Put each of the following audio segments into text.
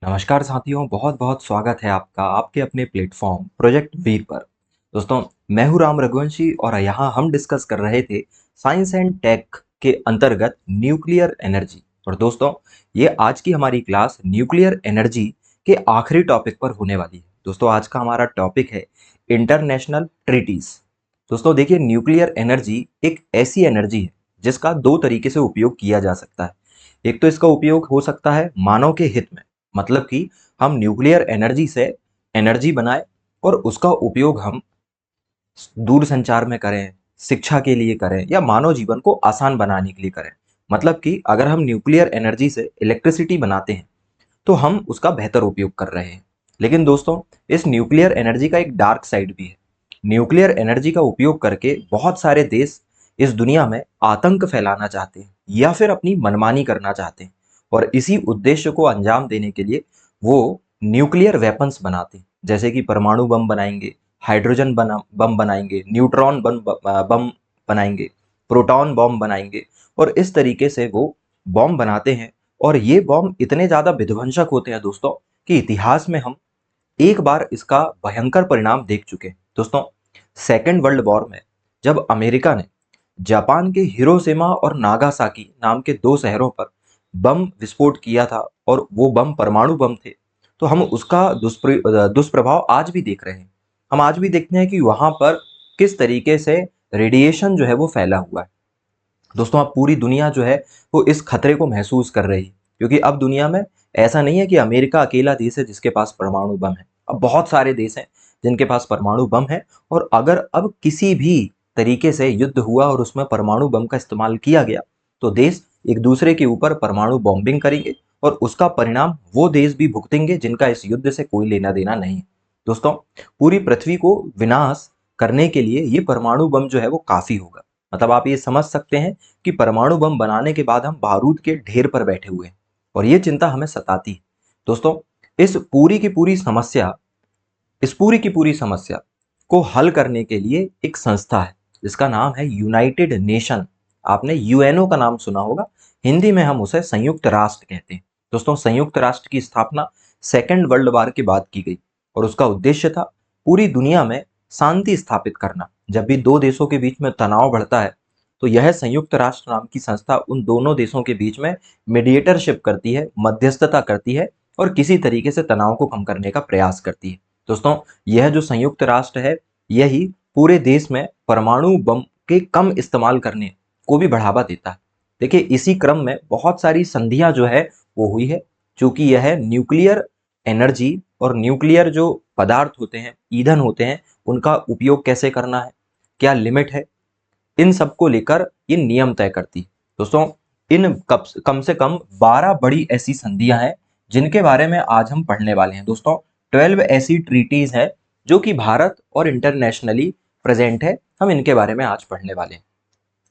नमस्कार साथियों, बहुत बहुत स्वागत है आपका आपके अपने प्लेटफॉर्म प्रोजेक्ट वीर पर। दोस्तों, मैं हूं राम रघुवंशी और यहाँ हम डिस्कस कर रहे थे साइंस एंड टेक के अंतर्गत न्यूक्लियर एनर्जी। और दोस्तों, ये आज की हमारी क्लास न्यूक्लियर एनर्जी के आखिरी टॉपिक पर होने वाली है। दोस्तों, आज का हमारा टॉपिक है इंटरनेशनल ट्रीटीज। दोस्तों देखिए, न्यूक्लियर एनर्जी एक ऐसी एनर्जी है जिसका दो तरीके से उपयोग किया जा सकता है। एक तो इसका उपयोग हो सकता है मानव के हित में, मतलब कि हम न्यूक्लियर एनर्जी से एनर्जी बनाए और उसका उपयोग हम दूर संचार में करें, शिक्षा के लिए करें या मानव जीवन को आसान बनाने के लिए करें। मतलब कि अगर हम न्यूक्लियर एनर्जी से इलेक्ट्रिसिटी बनाते हैं तो हम उसका बेहतर उपयोग कर रहे हैं। लेकिन दोस्तों, इस न्यूक्लियर एनर्जी का एक डार्क साइड भी है। न्यूक्लियर एनर्जी का उपयोग करके बहुत सारे देश इस दुनिया में आतंक फैलाना चाहते हैं या फिर अपनी मनमानी करना चाहते हैं, और इसी उद्देश्य को अंजाम देने के लिए वो न्यूक्लियर वेपन्स बनाते हैं। जैसे कि परमाणु बम बनाएंगे, हाइड्रोजन बम बनाएंगे, न्यूट्रॉन बम बनाएंगे, प्रोटॉन बम बनाएंगे, और इस तरीके से वो बम बनाते हैं। और ये बॉम्ब इतने ज़्यादा विध्वंसक होते हैं दोस्तों कि इतिहास में हम एक बार इसका भयंकर परिणाम देख चुके हैं। दोस्तों, सेकेंड वर्ल्ड वॉर में जब अमेरिका ने जापान के हिरोशिमा और नागासाकी नाम के दो शहरों पर बम विस्फोट किया था और वो बम परमाणु बम थे, तो हम उसका दुष्प्रभाव आज भी देख रहे हैं। हम आज भी देखते हैं कि वहां पर किस तरीके से रेडिएशन जो है वो फैला हुआ है। दोस्तों, अब पूरी दुनिया जो है वो इस खतरे को महसूस कर रही है, क्योंकि अब दुनिया में ऐसा नहीं है कि अमेरिका अकेला देश है जिसके पास परमाणु बम है। अब बहुत सारे देश हैं जिनके पास परमाणु बम है, और अगर अब किसी भी तरीके से युद्ध हुआ और उसमें परमाणु बम का इस्तेमाल किया गया तो देश एक दूसरे के ऊपर परमाणु बॉम्बिंग करेंगे, और उसका परिणाम वो देश भी भुगतेंगे जिनका इस युद्ध से कोई लेना देना नहीं है। दोस्तों, पूरी पृथ्वी को विनाश करने के लिए ये परमाणु बम जो है वो काफी होगा। मतलब आप ये समझ सकते हैं कि परमाणु बम बनाने के बाद हम बारूद के ढेर पर बैठे हुए हैं, और ये चिंता हमें सताती है। दोस्तों, इस पूरी की पूरी समस्या इस पूरी की पूरी समस्या को हल करने के लिए एक संस्था है जिसका नाम है यूनाइटेड नेशन। आपने यूएनओ का नाम सुना होगा, हिंदी में हम उसे संयुक्त राष्ट्र कहते हैं। दोस्तों, संयुक्त राष्ट्र की स्थापना सेकेंड वर्ल्ड वॉर के बाद की गई, और उसका उद्देश्य था पूरी दुनिया में शांति स्थापित करना। जब भी दो देशों के बीच में तनाव बढ़ता है तो यह संयुक्त राष्ट्र नाम की संस्था उन दोनों देशों के बीच में मीडिएटरशिप करती है, मध्यस्थता करती है, और किसी तरीके से तनाव को कम करने का प्रयास करती है। दोस्तों, यह जो संयुक्त राष्ट्र है, यही पूरे देश में परमाणु बम के कम इस्तेमाल करने को भी बढ़ावा देता है। देखिए, इसी क्रम में बहुत सारी संधियां जो है वो हुई है, क्योंकि यह न्यूक्लियर एनर्जी और न्यूक्लियर जो पदार्थ होते हैं, ईंधन होते हैं, उनका उपयोग कैसे करना है, क्या लिमिट है, इन सब को लेकर ये नियम तय करती है। दोस्तों, इन कम से कम 12 बड़ी ऐसी संधियां हैं जिनके बारे में आज हम पढ़ने वाले हैं। दोस्तों, 12 ऐसी ट्रीटीज हैं जो कि भारत और इंटरनेशनली प्रेजेंट है। हम इनके बारे में आज पढ़ने वाले हैं।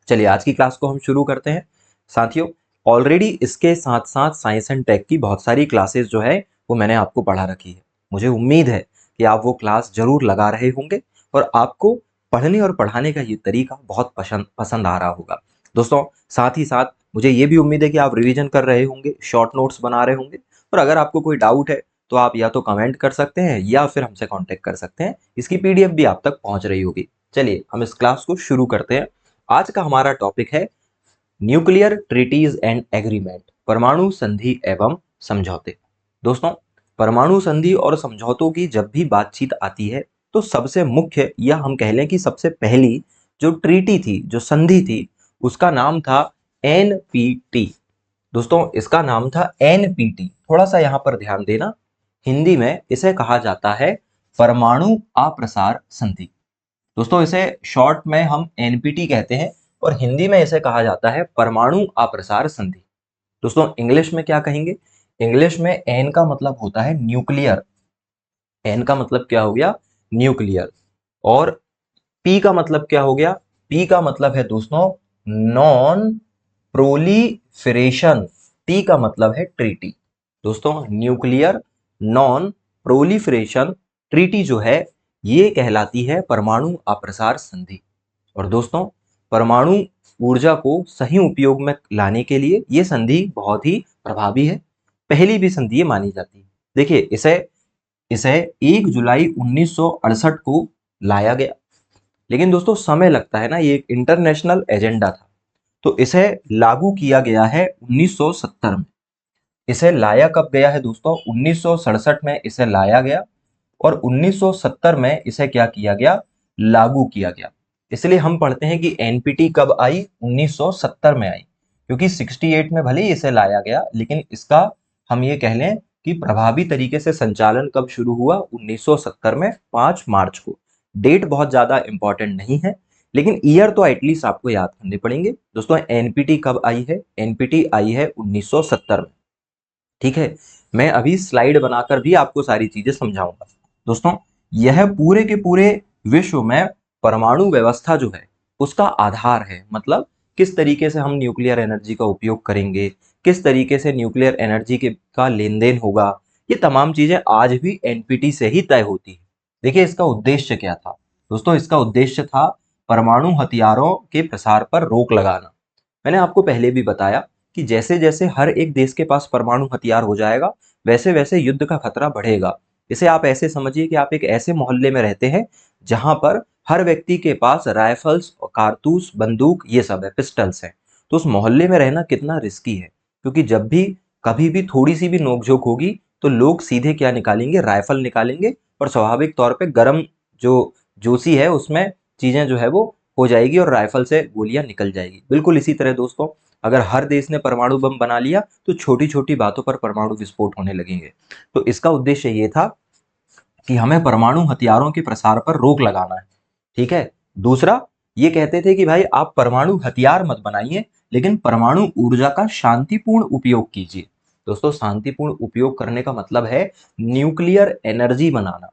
चलिए, आज की क्लास को हम शुरू करते हैं। साथियों, ऑलरेडी इसके साथ साथ साइंस एंड टेक की बहुत सारी क्लासेस जो है वो मैंने आपको पढ़ा रखी है। मुझे उम्मीद है कि आप वो क्लास जरूर लगा रहे होंगे और आपको पढ़ने और पढ़ाने का ये तरीका बहुत पसंद पसंद आ रहा होगा। दोस्तों, साथ ही साथ मुझे ये भी उम्मीद है कि आप रिवीजन कर रहे होंगे, शॉर्ट नोट्स बना रहे होंगे, और अगर आपको कोई डाउट है तो आप या तो कमेंट कर सकते हैं या फिर हमसे कांटेक्ट कर सकते हैं। इसकी पीडीएफ भी आप तक पहुंच रही होगी। चलिए, हम इस क्लास को शुरू करते हैं। आज का हमारा टॉपिक है न्यूक्लियर ट्रीटीज एंड एग्रीमेंट, परमाणु संधि एवं समझौते। दोस्तों, परमाणु संधि और समझौतों की जब भी बातचीत आती है तो सबसे मुख्य, या हम कह लें कि सबसे पहली जो ट्रीटी थी, जो संधि थी, उसका नाम था एनपीटी। दोस्तों, इसका नाम था एनपीटी। थोड़ा सा यहां पर ध्यान देना, हिंदी में इसे कहा जाता है परमाणु अप्रसार संधि। दोस्तों, इसे शॉर्ट में हम एनपीटी कहते हैं और हिंदी में इसे कहा जाता है परमाणु अप्रसार संधि। दोस्तों, इंग्लिश में क्या कहेंगे? इंग्लिश में एन का मतलब होता है न्यूक्लियर। एन का मतलब क्या हो गया? न्यूक्लियर। और पी का मतलब क्या हो गया? पी का मतलब है दोस्तों नॉन प्रोलीफरेशन। टी का मतलब है ट्रीटी। दोस्तों, न्यूक्लियर नॉन प्रोलीफरेशन ट्रीटी जो है ये कहलाती है परमाणु अप्रसार संधि। और दोस्तों, परमाणु ऊर्जा को सही उपयोग में लाने के लिए ये संधि बहुत ही प्रभावी है। पहली भी संधि ये मानी जाती है। देखिए इसे इसे 1 जुलाई 1968 को लाया गया। लेकिन दोस्तों समय लगता है ना, ये एक इंटरनेशनल एजेंडा था। तो इसे लागू किया गया है 1970 में। इसे लाया कब गया है दोस्तों? 1967 में इसे लाया गया और 1970 में इसे क्या किया गया? लागू किया गया। इसलिए हम पढ़ते हैं कि एनपीटी कब आई? 1970 में आई, क्योंकि 68 में भले ही इसे लाया गया, लेकिन इसका हम ये कह लें कि प्रभावी तरीके से संचालन कब शुरू हुआ? 1970 में 5 मार्च को। डेट बहुत ज्यादा इंपॉर्टेंट नहीं है, लेकिन ईयर तो एटलीस्ट आपको याद करने पड़ेंगे। दोस्तों एनपीटी कब आई है? एनपीटी आई है 1970 में। ठीक है, मैं अभी स्लाइड बनाकर भी आपको सारी चीजें समझाऊंगा। दोस्तों यह पूरे के पूरे विश्व में परमाणु व्यवस्था जो है उसका आधार है। मतलब किस तरीके से हम न्यूक्लियर एनर्जी का उपयोग करेंगे, किस तरीके से न्यूक्लियर एनर्जी के का लेन देन होगा, ये तमाम चीजें आज भी एनपीटी से ही तय होती है। देखिए इसका उद्देश्य क्या था दोस्तों? इसका उद्देश्य था परमाणु हथियारों के प्रसार पर रोक लगाना। मैंने आपको पहले भी बताया कि जैसे जैसे हर एक देश के पास परमाणु हथियार हो जाएगा, वैसे वैसे युद्ध का खतरा बढ़ेगा। इसे आप ऐसे समझिए कि आप एक ऐसे मोहल्ले में रहते हैं जहां पर हर व्यक्ति के पास राइफल्स, कारतूस, बंदूक, ये सब है, पिस्टल्स हैं। तो उस मोहल्ले में रहना कितना रिस्की है, क्योंकि जब भी कभी भी थोड़ी सी भी नोकझोंक होगी तो लोग सीधे क्या निकालेंगे? राइफल निकालेंगे, और स्वाभाविक तौर पे गर्म जो जोशी है उसमें चीजें जो है वो हो जाएगी और राइफल से गोलियां निकल जाएगी। बिल्कुल इसी तरह दोस्तों, अगर हर देश ने परमाणु बम बना लिया तो छोटी छोटी बातों पर परमाणु विस्फोट होने लगेंगे। तो इसका उद्देश्य ये था कि हमें परमाणु हथियारों के प्रसार पर रोक लगाना है। ठीक है। दूसरा, ये कहते थे कि भाई आप परमाणु हथियार मत बनाइए, लेकिन परमाणु ऊर्जा का शांतिपूर्ण उपयोग कीजिए। दोस्तों शांतिपूर्ण उपयोग करने का मतलब है न्यूक्लियर एनर्जी बनाना।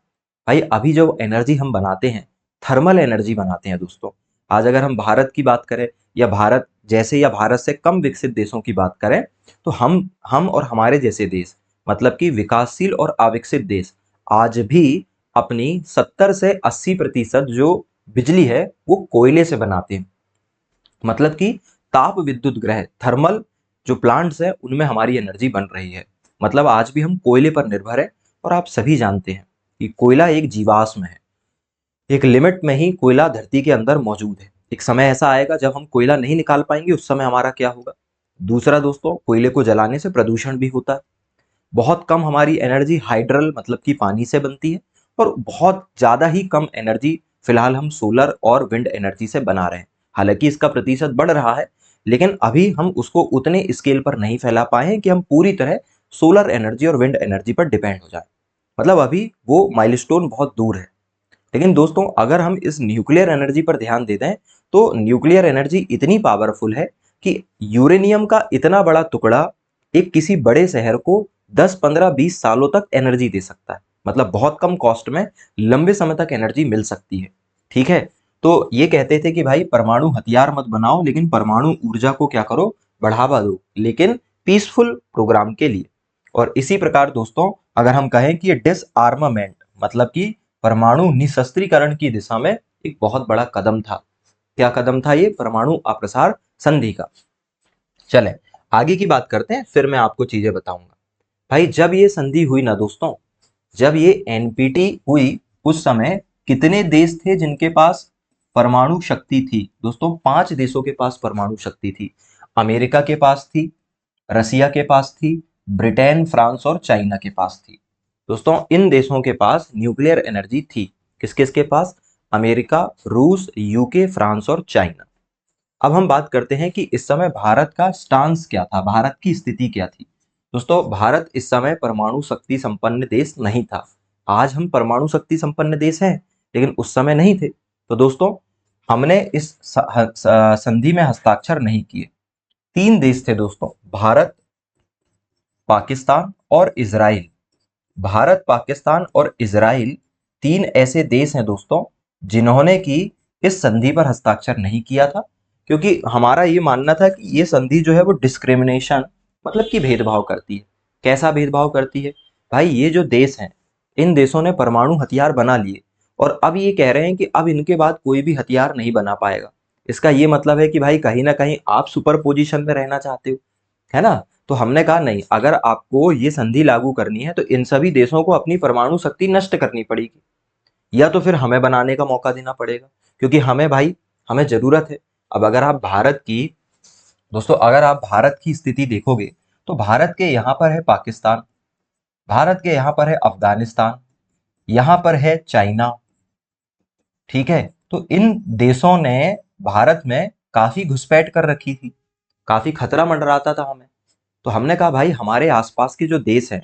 भाई अभी जो एनर्जी हम बनाते हैं, थर्मल एनर्जी बनाते हैं दोस्तों। आज अगर हम भारत की बात करें, या भारत जैसे या भारत से कम विकसित देशों की बात करें, तो हम और हमारे जैसे देश, मतलब कि विकासशील और अविकसित देश, आज भी अपनी 70 से 80% जो बिजली है वो कोयले से बनाते हैं। मतलब कि ताप विद्युत ग्रह, थर्मल जो प्लांट्स है उनमें हमारी एनर्जी बन रही है। मतलब आज भी हम कोयले पर निर्भर है। और आप सभी जानते हैं कि कोयला एक जीवाश्म है। एक लिमिट में ही कोयला धरती के अंदर मौजूद है। एक समय ऐसा आएगा जब हम कोयला नहीं निकाल पाएंगे, उस समय हमारा क्या होगा? दूसरा दोस्तों, कोयले को जलाने से प्रदूषण भी होता है। बहुत कम हमारी एनर्जी हाइड्रल मतलब कि पानी से बनती है, और बहुत ज़्यादा ही कम एनर्जी फिलहाल हम सोलर और विंड एनर्जी से बना रहे हैं। हालांकि इसका प्रतिशत बढ़ रहा है, लेकिन अभी हम उसको उतने स्केल पर नहीं फैला पाए हैं कि हम पूरी तरह सोलर एनर्जी और विंड एनर्जी पर डिपेंड हो जाए। मतलब अभी वो माइलस्टोन बहुत दूर है। लेकिन दोस्तों अगर हम इस न्यूक्लियर एनर्जी पर ध्यान देते हैं, तो न्यूक्लियर एनर्जी इतनी पावरफुल है कि यूरेनियम का इतना बड़ा टुकड़ा एक किसी बड़े शहर को 10, 15, 20 सालों तक एनर्जी दे सकता है। मतलब बहुत कम कॉस्ट में लंबे समय तक एनर्जी मिल सकती है। ठीक है। तो ये कहते थे कि भाई परमाणु हथियार मत बनाओ, लेकिन परमाणु ऊर्जा को क्या करो? बढ़ावा दो, लेकिन पीसफुल प्रोग्राम के लिए। और इसी प्रकार दोस्तों अगर हम कहें कि ये डिसआर्मामेंट मतलब कि परमाणु निशस्त्रीकरण की दिशा में एक बहुत बड़ा कदम था। क्या कदम था ये? परमाणु अप्रसार संधि का। चलें आगे की बात करते हैं, फिर मैं आपको चीजें बताऊंगा। भाई जब ये संधि हुई ना दोस्तों, जब ये एनपीटी हुई, उस समय कितने देश थे जिनके पास परमाणु शक्ति थी? दोस्तों 5 देशों के पास परमाणु शक्ति थी। अमेरिका के पास थी, रसिया के पास थी, ब्रिटेन, फ्रांस और चाइना के पास थी। दोस्तों इन देशों के पास न्यूक्लियर एनर्जी थी। किस किस के पास? अमेरिका, रूस, यूके, फ्रांस और चाइना। अब हम बात करते हैं कि इस समय भारत का स्टांस क्या था, भारत की स्थिति क्या थी। दोस्तों भारत इस समय परमाणु शक्ति संपन्न देश नहीं था। आज हम परमाणु शक्ति संपन्न देश हैं, लेकिन उस समय नहीं थे। तो दोस्तों हमने इस संधि में हस्ताक्षर नहीं किए। 3 देश थे दोस्तों, भारत, पाकिस्तान और इजराइल। भारत, पाकिस्तान और इजराइल 3 ऐसे देश हैं दोस्तों जिन्होंने की इस संधि पर हस्ताक्षर नहीं किया था, क्योंकि हमारा ये मानना था कि ये संधि जो है वो डिस्क्रिमिनेशन मतलब कि भेदभाव करती है। कैसा भेदभाव करती है? भाई ये जो देश हैं, इन देशों ने परमाणु हथियार बना लिए, और अब ये कह रहे हैं कि अब इनके बाद कोई भी हथियार नहीं बना पाएगा। इसका ये मतलब है कि भाई कहीं ना कहीं आप सुपर पोजीशन में रहना चाहते हो, है ना? तो हमने कहा नहीं, अगर आपको ये संधि लागू करनी है तो इन सभी देशों को अपनी परमाणु शक्ति नष्ट करनी पड़ेगी, या तो फिर हमें बनाने का मौका देना पड़ेगा, क्योंकि हमें भाई हमें जरूरत है। अब अगर आप भारत की दोस्तों अगर आप भारत की स्थिति देखोगे तो भारत के यहाँ पर है पाकिस्तान, भारत के यहाँ पर है अफगानिस्तान, यहाँ पर है चाइना। ठीक है, तो इन देशों ने भारत में काफी घुसपैठ कर रखी थी, काफी खतरा मंडराता था हमें। तो हमने कहा भाई हमारे आसपास के जो देश हैं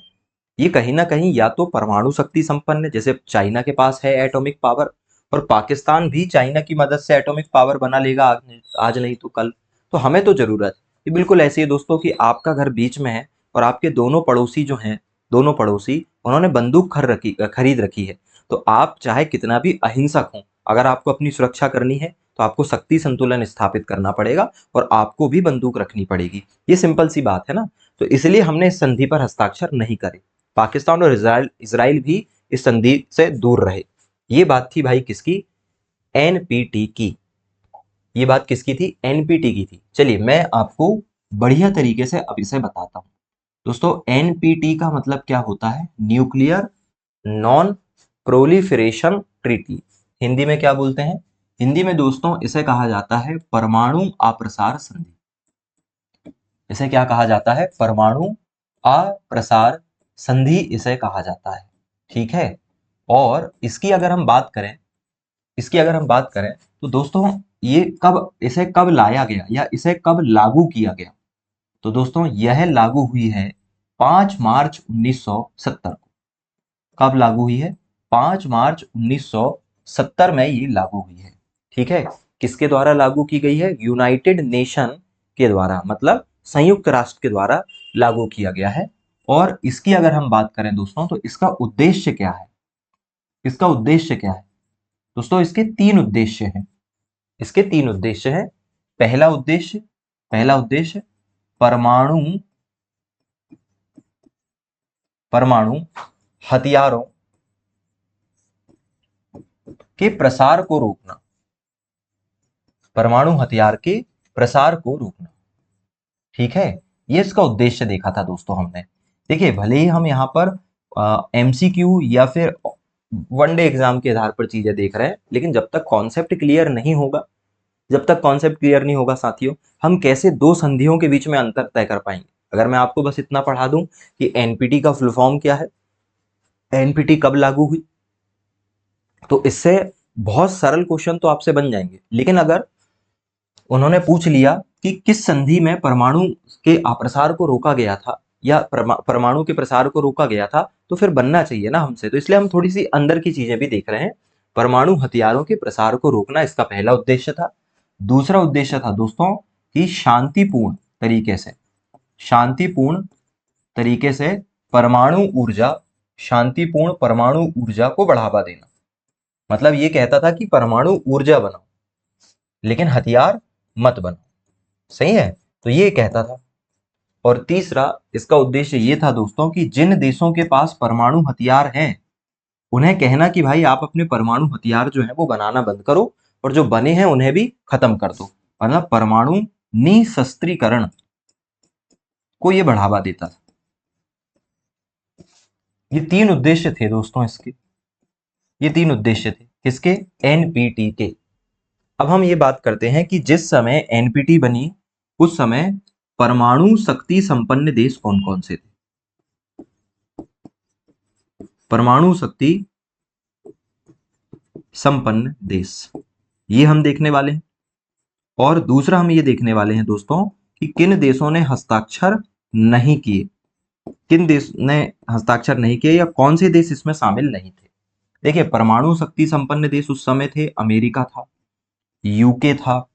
ये कहीं ना कहीं या तो परमाणु शक्ति संपन्न है, जैसे चाइना के पास है एटॉमिक पावर, और पाकिस्तान भी चाइना की मदद से एटॉमिक पावर बना लेगा आज नहीं तो कल। तो हमें तो जरूरत है। ये बिल्कुल ऐसी है दोस्तों कि आपका घर बीच में है और आपके दोनों पड़ोसी जो हैं, दोनों पड़ोसी उन्होंने बंदूक खरीद रखी है। तो आप चाहे कितना भी अहिंसक हो, अगर आपको अपनी सुरक्षा करनी है तो आपको शक्ति संतुलन स्थापित करना पड़ेगा और आपको भी बंदूक रखनी पड़ेगी। ये सिंपल सी बात है ना। तो इसलिए हमने इस संधि पर हस्ताक्षर नहीं करे। पाकिस्तान और इसराइल भी इस संधि से दूर रहे। ये बात थी भाई किसकी? एनपीटी की। ये बात किसकी थी? एनपीटी की थी। चलिए मैं आपको बढ़िया तरीके से अब इसे बताता हूं। दोस्तों एनपीटी का मतलब क्या होता है? Nuclear non proliferation treaty. Hindi में क्या बोलते हैं? हिंदी में दोस्तों इसे कहा जाता है परमाणु अप्रसार संधि। इसे क्या कहा जाता है? परमाणु अप्रसार संधि इसे कहा जाता है। ठीक है, और इसकी अगर हम बात करें तो दोस्तों ये इसे कब लाया गया या इसे कब लागू किया गया? तो दोस्तों यह लागू हुई है 5 मार्च 1970 को। कब लागू हुई है? 5 मार्च 1970 में ये लागू हुई है। ठीक है, किसके द्वारा लागू की गई है? यूनाइटेड नेशन के द्वारा, मतलब संयुक्त राष्ट्र के द्वारा लागू किया गया है। और इसकी अगर हम बात करें दोस्तों तो इसका उद्देश्य क्या है? इसका उद्देश्य क्या है दोस्तों? इसके तीन उद्देश्य हैं। इसके तीन उद्देश्य हैं। पहला उद्देश्य परमाणु परमाणु हथियारों के प्रसार को रोकना। परमाणु हथियार के प्रसार को रोकना। ठीक है, ये इसका उद्देश्य देखा था दोस्तों हमने। देखिए भले ही हम यहाँ पर एमसीक्यू या फिर वनडे एग्जाम के आधार पर चीजें देख रहे हैं, लेकिन जब तक कॉन्सेप्ट क्लियर नहीं होगा, जब तक कॉन्सेप्ट क्लियर नहीं होगा साथियों, हम कैसे दो संधियों के बीच में अंतर तय कर पाएंगे? अगर मैं आपको बस इतना पढ़ा दूं कि एनपीटी का फुल फॉर्म क्या है, एनपीटी कब लागू हुई, तो इससे बहुत सरल क्वेश्चन तो आपसे बन जाएंगे। लेकिन अगर उन्होंने पूछ लिया कि किस संधि में परमाणु के अप्रसार को रोका गया था या परमाणु के प्रसार को रोका गया था, तो फिर बनना चाहिए ना हमसे। तो इसलिए हम थोड़ी सी अंदर की चीजें भी देख रहे हैं। परमाणु हथियारों के प्रसार को रोकना इसका पहला उद्देश्य था। दूसरा उद्देश्य था दोस्तों कि शांतिपूर्ण तरीके से शांतिपूर्ण परमाणु ऊर्जा को बढ़ावा देना। मतलब ये कहता था कि परमाणु ऊर्जा बनाओ लेकिन हथियार मत बनाओ। सही है, तो ये कहता था। और तीसरा इसका उद्देश्य ये था दोस्तों कि जिन देशों के पास परमाणु हथियार हैं उन्हें कहना कि भाई आप अपने परमाणु हथियार जो है वो बनाना बंद करो, और जो बने हैं उन्हें भी खत्म कर दो। मतलब परमाणु निशस्त्रीकरण को ये बढ़ावा देता था। ये तीन उद्देश्य थे दोस्तों इसके। ये तीन उद्देश्य थे किसके? एनपीटी के। अब हम ये बात करते हैं कि जिस समय एनपीटी बनी उस समय परमाणु शक्ति संपन्न देश कौन कौन से थे? परमाणु शक्ति संपन्न देश, ये हम देखने वाले हैं। और दूसरा हम ये देखने वाले हैं दोस्तों कि किन देशों ने हस्ताक्षर नहीं किए, किन देश ने हस्ताक्षर नहीं किए या कौन से देश इसमें शामिल नहीं थे। देखिए परमाणु शक्ति संपन्न देश उस समय थे, अमेरिका था, यूके था,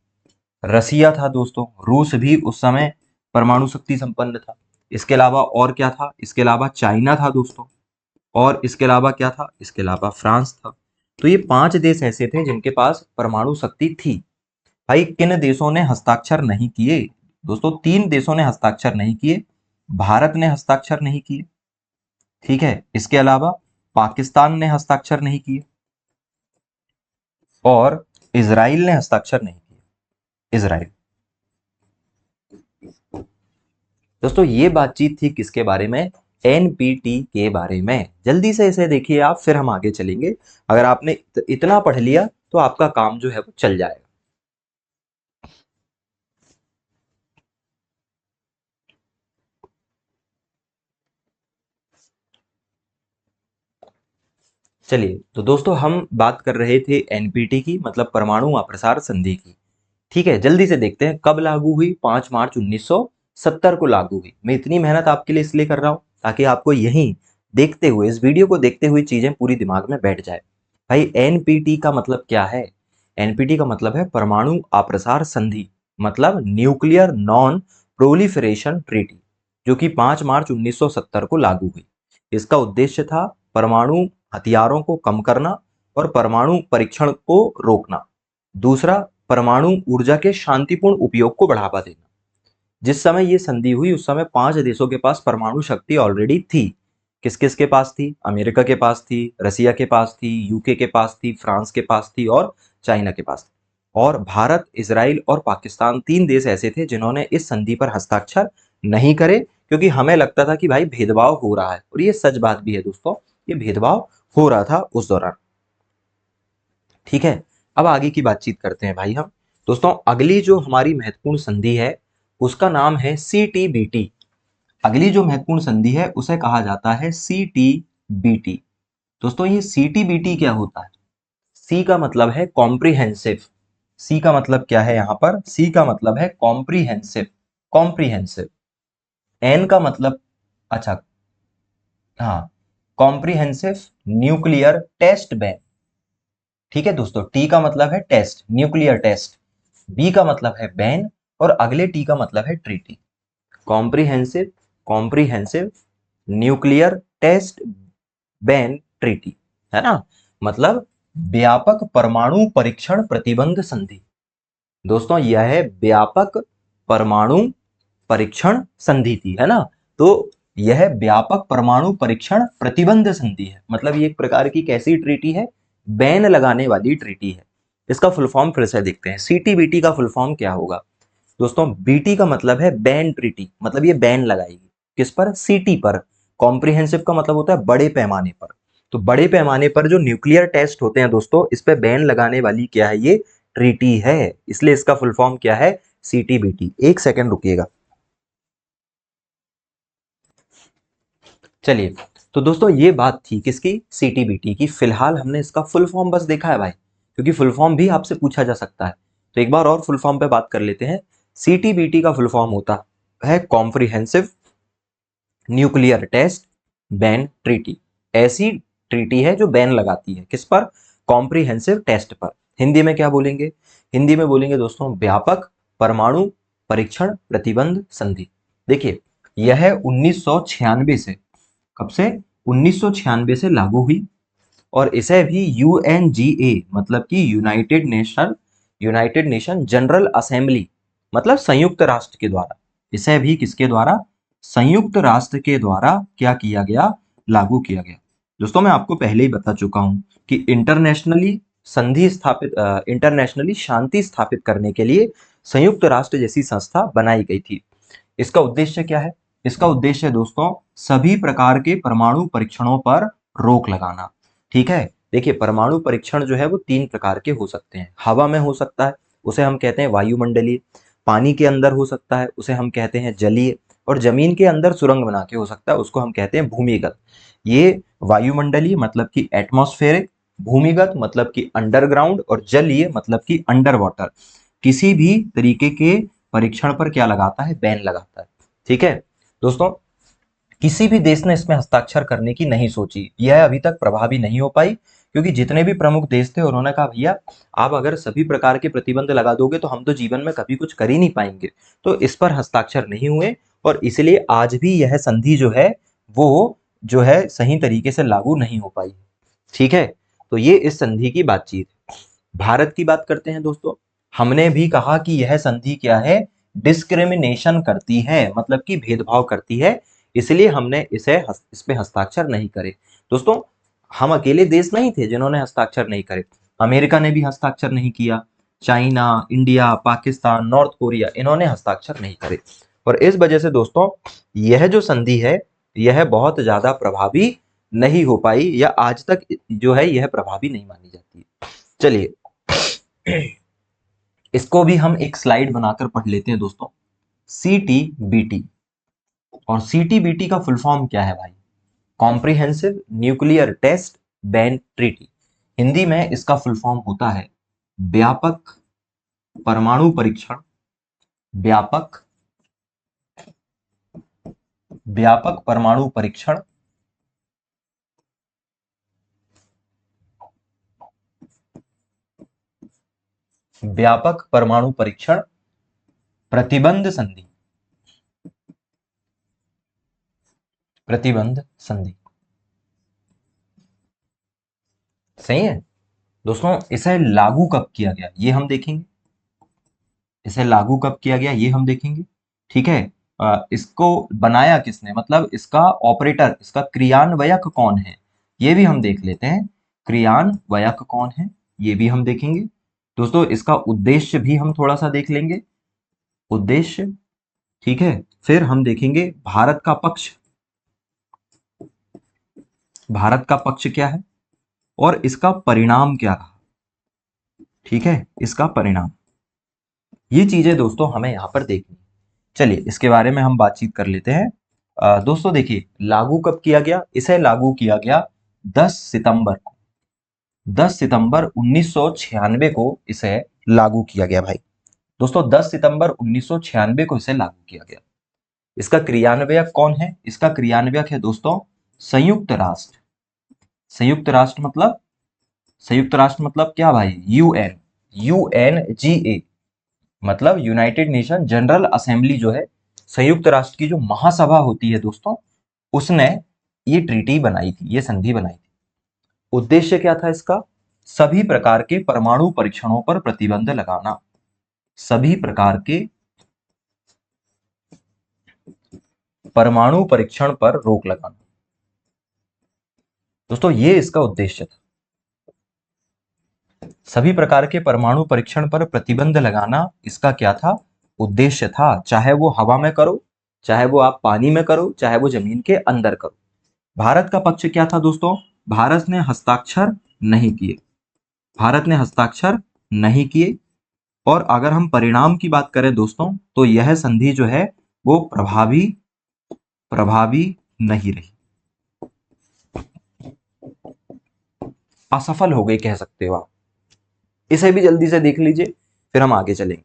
रसिया था दोस्तों, रूस भी उस समय परमाणु शक्ति संपन्न था। इसके अलावा और क्या था? इसके अलावा चाइना था दोस्तों, और इसके अलावा क्या था? इसके अलावा फ्रांस था। तो ये 5 देश ऐसे थे जिनके पास परमाणु शक्ति थी। भाई किन देशों ने हस्ताक्षर नहीं किए? दोस्तों 3 देशों ने हस्ताक्षर नहीं किए। भारत ने हस्ताक्षर नहीं किए, ठीक है, इसके अलावा पाकिस्तान ने हस्ताक्षर नहीं किए, और इजराइल ने हस्ताक्षर नहीं किए। इजराइल। दोस्तों ये बातचीत थी किसके बारे में? एनपीटी के बारे में। जल्दी से इसे देखिए आप, फिर हम आगे चलेंगे। अगर आपने इतना पढ़ लिया तो आपका काम जो है वो चल जाएगा। चलिए, तो दोस्तों हम बात कर रहे थे एनपीटी की, मतलब परमाणु अप्रसार संधि की। ठीक है, जल्दी से देखते हैं कब लागू हुई। 5 मार्च 1970 को लागू हुई। मैं इतनी मेहनत आपके लिए इसलिए कर रहा हूं ताकि आपको यहीं देखते हुए, इस वीडियो को देखते हुए चीजें पूरी दिमाग में बैठ जाए। भाई एनपीटी का मतलब क्या है? एनपीटी का मतलब है परमाणु अप्रसार संधि, मतलब न्यूक्लियर नॉन प्रोलिफरेशन ट्रीटी, जो कि 5 मार्च 1970 को लागू हुई। इसका उद्देश्य था परमाणु हथियारों को कम करना और परमाणु परीक्षण को रोकना। दूसरा, परमाणु ऊर्जा के शांतिपूर्ण उपयोग को बढ़ावा देना। जिस समय ये संधि हुई उस समय 5 देशों के पास परमाणु शक्ति ऑलरेडी थी। किस किस के पास थी? अमेरिका के पास थी, रसिया के पास थी, यूके के पास थी, फ्रांस के पास थी और चाइना के पास थी। और भारत, इजराइल और पाकिस्तान 3 देश ऐसे थे जिन्होंने इस संधि पर हस्ताक्षर नहीं करे, क्योंकि हमें लगता था कि भाई भेदभाव हो रहा है। और ये सच बात भी है दोस्तों, ये भेदभाव हो रहा था उस दौरान। ठीक है, अब आगे की बातचीत करते हैं भाई हम। दोस्तों अगली जो हमारी महत्वपूर्ण संधि है उसका नाम है सीटीबीटी। अगली जो महत्वपूर्ण संधि है उसे कहा जाता है सीटीबीटी। दोस्तों ये सीटीबीटी क्या होता है? सी का मतलब है कॉम्प्रिहेंसिव। सी का मतलब क्या है? यहां पर सी का मतलब है कॉम्प्रिहेंसिव। कॉम्प्रिहेंसिव। एन का मतलब, अच्छा, हाँ, कॉम्प्रिहेंसिव न्यूक्लियर टेस्ट बैन। ठीक है दोस्तों, टी का मतलब है टेस्ट, न्यूक्लियर टेस्ट। बी का मतलब है बैन और अगले टी का मतलब है treaty. Comprehensive, comprehensive nuclear test ban treaty, है ना? मतलब व्यापक परमाणु परीक्षण प्रतिबंध संधि। दोस्तों यह है व्यापक परमाणु परीक्षण संधि थी, है ना? तो यह व्यापक परमाणु परीक्षण प्रतिबंध संधि है। मतलब ये एक प्रकार की कैसी ट्रीटी है? बैन लगाने वाली ट्रीटी है। इसका फुल फॉर्म फिर से देखते हैं। सीटीबीटी का फुल फॉर्म क्या होगा? दोस्तों बीटी का मतलब है बैन ट्रीटी, मतलब ये बैन लगाएगी किस पर? सीटी पर। कॉम्प्रिहेंसिव का मतलब होता है बड़े पैमाने पर। तो बड़े पैमाने पर जो न्यूक्लियर टेस्ट होते हैं दोस्तों, इस पे बैन लगाने वाली क्या है? ये ट्रीटी है। इसलिए इसका फुल फॉर्म क्या है? सीटीबीटी। एक सेकंड रुकिएगा। चलिए, तो दोस्तों ये बात थी किसकी? सीटीबीटी की। फिलहाल हमने इसका फुल फॉर्म बस देखा है भाई, क्योंकि फुल फॉर्म भी आपसे पूछा जा सकता है। तो एक बार और फुल फॉर्म पे बात कर लेते हैं। सीटीबीटी का फुल फॉर्म होता है comprehensive nuclear test ban treaty. ऐसी ट्रीटी है जो बैन लगाती है किस पर? कॉम्प्रिहेंसिव टेस्ट पर। हिंदी में क्या बोलेंगे? हिंदी में बोलेंगे दोस्तों व्यापक परमाणु परीक्षण प्रतिबंध संधि। देखिए, यह 1996 से, कब से? 1996 से लागू हुई। और इसे भी यूएनजीए, मतलब कि यूनाइटेड नेशन जनरल असेंबली, मतलब संयुक्त राष्ट्र के द्वारा, इसे भी किसके द्वारा? संयुक्त राष्ट्र के द्वारा क्या किया गया? लागू किया गया। दोस्तों मैं आपको पहले ही बता चुका हूं कि इंटरनेशनली शांति स्थापित करने के लिए संयुक्त राष्ट्र जैसी संस्था बनाई गई थी। इसका उद्देश्य क्या है? इसका उद्देश्य दोस्तों सभी प्रकार के परमाणु परीक्षणों पर रोक लगाना। ठीक है, देखिए परमाणु परीक्षण जो है वो 3 प्रकार के हो सकते हैं। हवा में हो सकता है, उसे हम कहते हैं वायुमंडलीय। पानी के अंदर हो सकता है, उसे हम कहते हैं जलीय। और जमीन के अंदर सुरंग बना के हो सकता है, उसको हम कहते हैं भूमिगत। ये वायुमंडलीय मतलब कि एटमॉस्फेरिक, भूमिगत मतलब कि अंडरग्राउंड और जलीय मतलब कि अंडर वाटर, किसी भी तरीके के परीक्षण पर क्या लगाता है? बैन लगाता है। ठीक है दोस्तों, किसी भी देश ने इसमें हस्ताक्षर करने की नहीं सोची। यह अभी तक प्रभावी नहीं हो पाई, क्योंकि जितने भी प्रमुख देश थे उन्होंने कहा भैया आप अगर सभी प्रकार के प्रतिबंध लगा दोगे तो हम तो जीवन में कभी कुछ कर ही नहीं पाएंगे। तो इस पर हस्ताक्षर नहीं हुए और इसलिए आज भी यह संधि जो है वो जो है सही तरीके से लागू नहीं हो पाई। ठीक है, तो ये इस संधि की बातचीत। भारत की बात करते हैं दोस्तों। हमने भी कहा कि यह संधि क्या है? डिस्क्रिमिनेशन करती है, मतलब कि भेदभाव करती है। इसलिए हमने इस पे हस्ताक्षर नहीं करे। दोस्तों हम अकेले देश नहीं थे जिन्होंने हस्ताक्षर नहीं करे। अमेरिका ने भी हस्ताक्षर नहीं किया, China, India, Pakistan, north Korea, इन्होंने हस्ताक्षर नहीं करे। और इस वजह से दोस्तों यह जो संधि है यह बहुत ज्यादा प्रभावी नहीं हो पाई, या आज तक जो है यह प्रभावी नहीं मानी जाती है। चलिए इसको भी हम एक स्लाइड बनाकर पढ़ लेते हैं दोस्तों। CTBT, और CTBT का फुल फॉर्म क्या है भाई? Comprehensive nuclear test ban treaty. Hindi में इसका फुल फॉर्म होता है व्यापक परमाणु परीक्षण, व्यापक व्यापक परमाणु परीक्षण व्यापक परमाणु परीक्षण प्रतिबंध संधि, प्रतिबंध संधि। सही है दोस्तों। इसे लागू कब किया गया ये हम देखेंगे, इसे लागू कब किया गया ये हम देखेंगे। ठीक है, इसको बनाया किसने, मतलब इसका ऑपरेटर, इसका क्रियान्वयक कौन है, ये भी हम देख लेते हैं। क्रियान्वयक कौन है ये भी हम देखेंगे दोस्तों। इसका उद्देश्य भी हम थोड़ा सा देख लेंगे, उद्देश्य। ठीक है, फिर हम देखेंगे भारत का पक्ष, भारत का पक्ष क्या है और इसका परिणाम क्या रहा। ठीक है, इसका परिणाम, ये चीजें दोस्तों हमें यहां पर देखनी। चलिए इसके बारे में हम बातचीत कर लेते हैं। दोस्तों देखिए लागू कब किया गया, इसे लागू किया गया 10 सितंबर को, 10 सितंबर 1996 को इसे लागू किया गया भाई। दोस्तों 10 सितंबर 1996 को इसे लागू किया गया। इसका क्रियान्वयक कौन है? इसका क्रियान्वयक है दोस्तों संयुक्त राष्ट्र। संयुक्त राष्ट्र मतलब, संयुक्त राष्ट्र मतलब क्या भाई? UN, UNGA, मतलब यूनाइटेड नेशन जनरल असेंबली जो है, संयुक्त राष्ट्र की जो महासभा होती है दोस्तों, उसने ये ट्रीटी बनाई थी, ये संधि बनाई थी। उद्देश्य क्या था इसका? सभी प्रकार के परमाणु परीक्षणों पर प्रतिबंध लगाना, सभी प्रकार के परमाणु परीक्षण पर रोक लगाना। दोस्तों ये इसका उद्देश्य था, सभी प्रकार के परमाणु परीक्षण पर प्रतिबंध लगाना इसका क्या था? उद्देश्य था। चाहे वो हवा में करो, चाहे वो आप पानी में करो, चाहे वो जमीन के अंदर करो। भारत का पक्ष क्या था दोस्तों? भारत ने हस्ताक्षर नहीं किए, भारत ने हस्ताक्षर नहीं किए। और अगर हम परिणाम की बात करें दोस्तों, तो यह संधि जो है वो प्रभावी प्रभावी नहीं रही, असफल हो गई कह सकते हो आप। इसे भी जल्दी से देख लीजिए फिर हम आगे चलेंगे,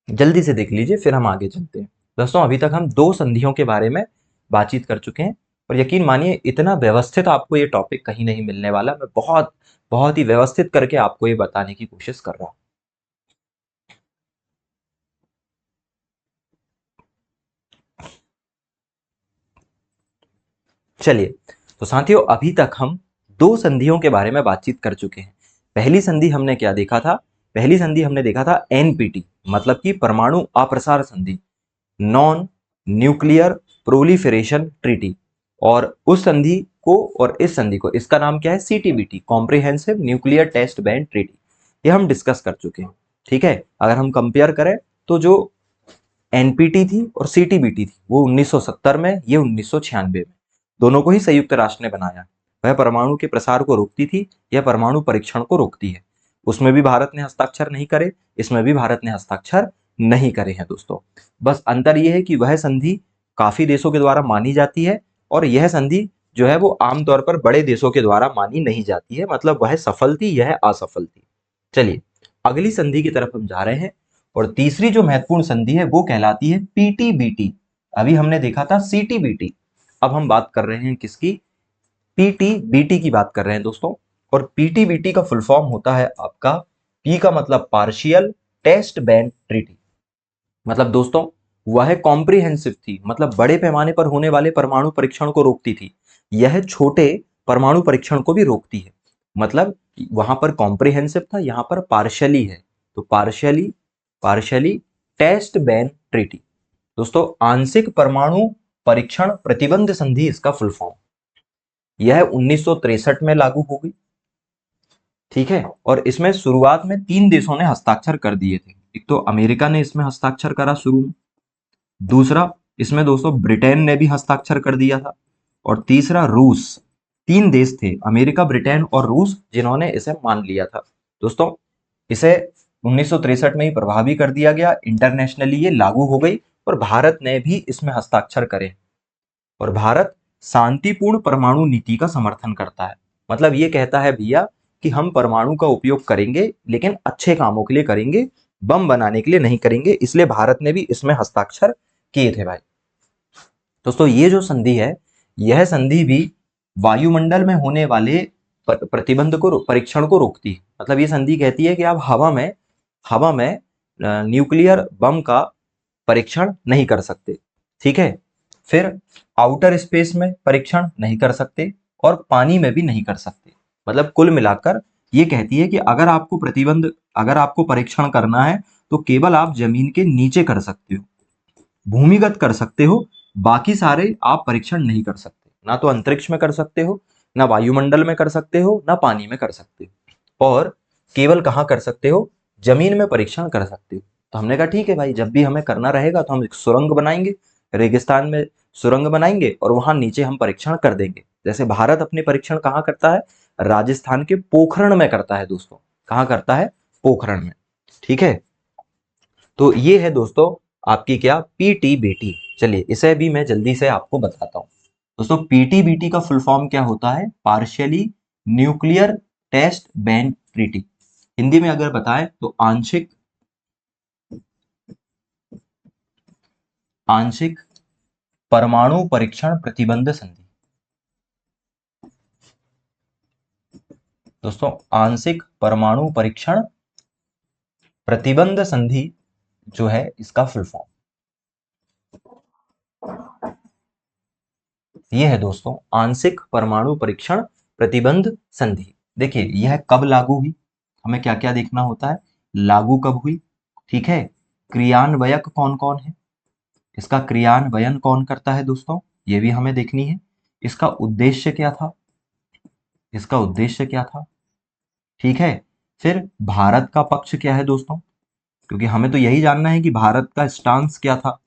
जल्दी से देख लीजिए फिर हम आगे चलते हैं। दोस्तों अभी तक हम 2 संधियों के बारे में बातचीत कर चुके हैं, और यकीन मानिए इतना व्यवस्थित आपको ये टॉपिक कहीं नहीं मिलने वाला। मैं बहुत बहुत ही व्यवस्थित करके आपको ये बताने की कोशिश कर रहा हूं। चलिए तो साथियों अभी तक हम 2 संधियों के बारे में बातचीत कर चुके हैं। पहली संधि हमने क्या देखा था? पहली संधि हमने देखा था NPT, मतलब कि परमाणु अप्रसार संधि, नॉन न्यूक्लियर प्रोलिफरेशन ट्रीटी। और उस संधि को और इस संधि को, इसका नाम क्या है? CTBT, comprehensive nuclear test ban treaty. ये हम डिस्कस कर चुके हैं। ठीक है, अगर हम कंपेयर करें तो जो NPT थी और CTBT थी वो 1970 में, ये 1996 में। दोनों को ही संयुक्त राष्ट्र ने बनाया। वह परमाणु के प्रसार को रोकती थी, यह परमाणु परीक्षण को रोकती है। उसमें भी भारत ने हस्ताक्षर नहीं करे, इसमें भी भारत ने हस्ताक्षर नहीं करे हैं दोस्तों। बस अंतर यह है कि वह संधि काफी देशों के द्वारा मानी जाती है, और यह संधि जो है वो आमतौर पर बड़े देशों के द्वारा मानी नहीं जाती है, मतलब वह सफल थी, यह असफल थी। चलिए अगली संधि की तरफ हम जा रहे हैं, और तीसरी जो महत्वपूर्ण संधि है वो कहलाती है PTBT। अभी हमने देखा था CTBT, अब हम बात कर रहे हैं किसकी? PTBT की बात कर रहे हैं दोस्तों। और PTBT का फुल फॉर्म होता है आपका, P का मतलब पार्शियल टेस्ट बैन ट्रीटी। मतलब दोस्तों वह कॉम्प्रिहेंसिव थी, मतलब बड़े पैमाने पर होने वाले परमाणु परीक्षण को रोकती थी। यह छोटे परमाणु परीक्षण को भी रोकती है। मतलब वहां पर कॉम्प्रिहेंसिव था, यहां पर पार्शियली है, तो partially partially test ban treaty. दोस्तों आंशिक परमाणु परीक्षण प्रतिबंध संधि इसका फुल फॉर्म। यह 1963 में लागू हो गई। ठीक है, और इसमें शुरुआत में 3 देशों ने हस्ताक्षर कर दिए थे। एक तो अमेरिका ने इसमें हस्ताक्षर करा शुरू में, दूसरा, इसमें दोस्तों ब्रिटेन ने भी हस्ताक्षर कर दिया था। और तीसरा रूस। तीन देश थे, अमेरिका, ब्रिटेन और रूस, जिन्होंने इसे मान लिया था। दोस्तों, इसे 1963 में ही प्रभावी कर दिया गया, इंटरनेशनली ये लागू हो गई और भारत ने भी इसमें हस्ताक्षर करे। और भारत शांतिपूर्ण परमाणु नीति का समर्थन करता है। मतलब ये कहता है भैया कि हम परमाणु का उपयोग करेंगे, लेकिन अच्छे कामों के लिए करेंगे, बम बनाने के लिए नहीं करेंगे। इसलिए भारत ने भी इसमें हस्ताक्षर किए थे भाई। दोस्तों, ये जो संधि है, यह संधि भी वायुमंडल में होने वाले प्रतिबंध को, परीक्षण को रोकती है। मतलब ये संधि कहती है कि आप हवा में न्यूक्लियर बम का परीक्षण नहीं कर सकते। ठीक है। फिर आउटर स्पेस में परीक्षण नहीं कर सकते और पानी में भी नहीं कर सकते। मतलब कुल मिलाकर ये कहती है कि अगर आपको परीक्षण करना है तो केवल आप जमीन के नीचे कर सकते हो, भूमिगत कर सकते हो, बाकी सारे आप परीक्षण नहीं कर सकते। ना तो अंतरिक्ष में कर सकते हो, ना वायुमंडल में कर सकते हो, ना पानी में कर सकते हो। और केवल कहाँ कर सकते हो? जमीन में परीक्षण कर सकते हो। तो हमने कहा ठीक है भाई, जब भी हमें करना रहेगा तो हम एक सुरंग बनाएंगे, रेगिस्तान में सुरंग बनाएंगे और वहां नीचे हम परीक्षण कर देंगे। जैसे भारत अपने परीक्षण कहाँ करता है? राजस्थान के पोखरण में करता है दोस्तों। कहाँ करता है? पोखरण में। ठीक है। तो ये है दोस्तों आपकी क्या, पीटीबीटी। चलिए इसे भी मैं जल्दी से आपको बताता हूँ। दोस्तों, पीटीबीटी का फुल फॉर्म क्या होता है? Partially nuclear test ban treaty. Hindi में अगर बताएं तो आंशिक आंशिक परमाणु परीक्षण प्रतिबंध संधि। दोस्तों, आंशिक परमाणु परीक्षण प्रतिबंध संधि जो है इसका फुल फॉर्म ये है दोस्तों, आंशिक परमाणु परीक्षण प्रतिबंध संधि। देखिए यह कब लागू हुई, हमें क्या क्या देखना होता है। लागू कब हुई, ठीक है। क्रियान्वयक कौन कौन है, इसका क्रियान्वयन कौन करता है दोस्तों, ये भी हमें देखनी है। इसका उद्देश्य क्या था, इसका उद्देश्य क्या था, ठीक है। फिर भारत का पक्ष क्या है दोस्तों, क्योंकि हमें तो यही जानना है कि भारत का स्टांस क्या था।